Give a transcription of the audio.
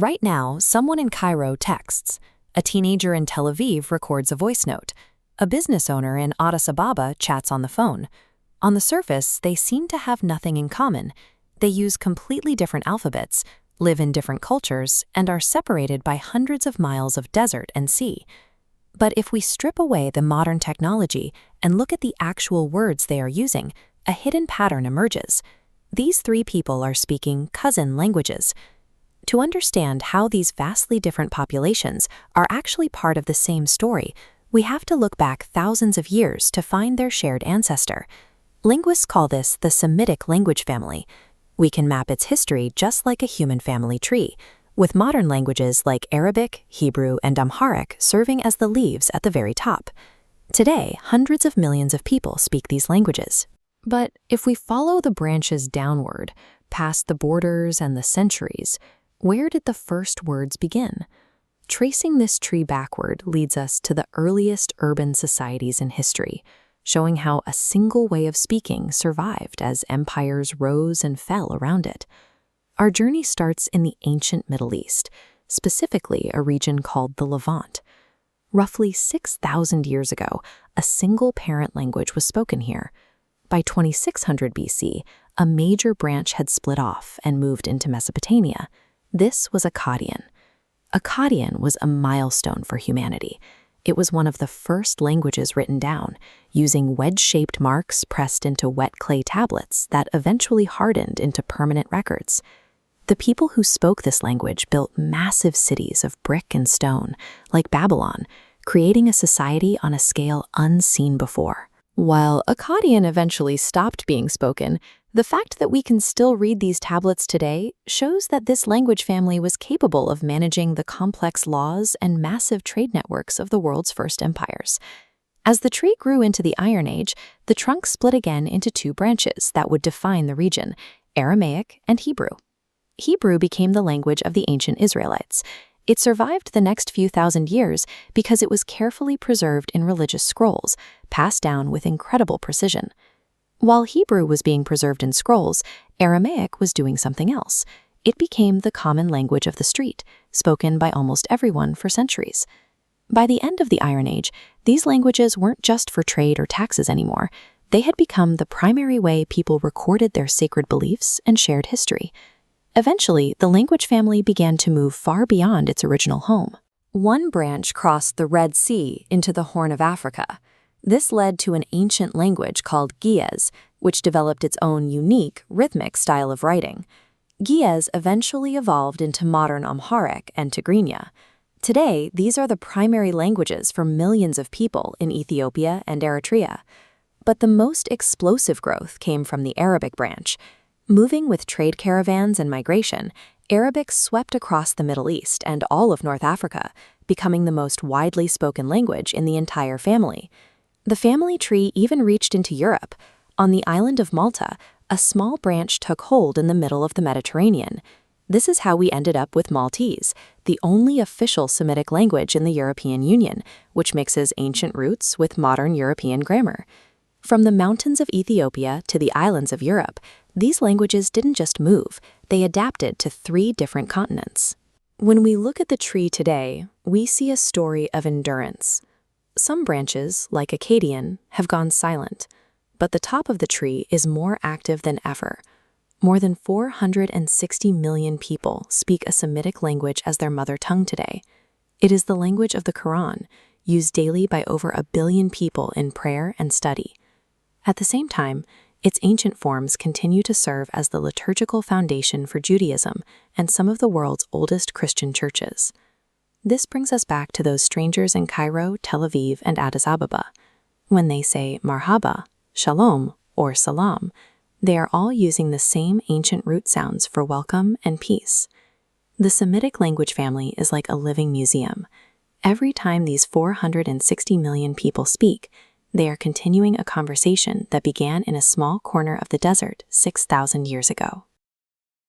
Right now, someone in Cairo texts. A teenager in Tel Aviv records a voice note. A business owner in Addis Ababa chats on the phone. On the surface, they seem to have nothing in common. They use completely different alphabets, live in different cultures, and are separated by hundreds of miles of desert and sea. But if we strip away the modern technology and look at the actual words they are using, a hidden pattern emerges. These three people are speaking cousin languages. To understand how these vastly different populations are actually part of the same story, we have to look back thousands of years to find their shared ancestor. Linguists call this the Semitic language family. We can map its history just like a human family tree, with modern languages like Arabic, Hebrew, and Amharic serving as the leaves at the very top. Today, hundreds of millions of people speak these languages. But if we follow the branches downward, past the borders and the centuries, where did the first words begin? Tracing this tree backward leads us to the earliest urban societies in history, showing how a single way of speaking survived as empires rose and fell around it. Our journey starts in the ancient Middle East, specifically a region called the Levant. Roughly 6,000 years ago, a single parent language was spoken here. By 2600 BC, a major branch had split off and moved into Mesopotamia. This was Akkadian. Akkadian was a milestone for humanity. It was one of the first languages written down, using wedge-shaped marks pressed into wet clay tablets that eventually hardened into permanent records. The people who spoke this language built massive cities of brick and stone, like Babylon, creating a society on a scale unseen before. While Akkadian eventually stopped being spoken, the fact that we can still read these tablets today shows that this language family was capable of managing the complex laws and massive trade networks of the world's first empires. As the tree grew into the Iron Age, the trunk split again into two branches that would define the region: Aramaic and Hebrew. Hebrew became the language of the ancient Israelites. It survived the next few thousand years because it was carefully preserved in religious scrolls, passed down with incredible precision. While Hebrew was being preserved in scrolls, Aramaic was doing something else. It became the common language of the street, spoken by almost everyone for centuries. By the end of the Iron Age, these languages weren't just for trade or taxes anymore. They had become the primary way people recorded their sacred beliefs and shared history. Eventually, the language family began to move far beyond its original home. One branch crossed the Red Sea into the Horn of Africa. This led to an ancient language called Ge'ez, which developed its own unique, rhythmic style of writing. Ge'ez eventually evolved into modern Amharic and Tigrinya. Today, these are the primary languages for millions of people in Ethiopia and Eritrea. But the most explosive growth came from the Arabic branch. Moving with trade caravans and migration, Arabic swept across the Middle East and all of North Africa, becoming the most widely spoken language in the entire family. The family tree even reached into Europe. On the island of Malta, a small branch took hold in the middle of the Mediterranean. This is how we ended up with Maltese, the only official Semitic language in the European Union, which mixes ancient roots with modern European grammar. From the mountains of Ethiopia to the islands of Europe, these languages didn't just move, they adapted to 3 different continents. When we look at the tree today, we see a story of endurance. Some branches, like Akkadian, have gone silent, but the top of the tree is more active than ever. More than 460 million people speak a Semitic language as their mother tongue today. It is the language of the Quran, used daily by over 1 billion people in prayer and study. At the same time, its ancient forms continue to serve as the liturgical foundation for Judaism and some of the world's oldest Christian churches. This brings us back to those strangers in Cairo, Tel Aviv, and Addis Ababa. When they say marhaba, shalom, or salam, they are all using the same ancient root sounds for welcome and peace. The Semitic language family is like a living museum. Every time these 460 million people speak, they are continuing a conversation that began in a small corner of the desert 6,000 years ago.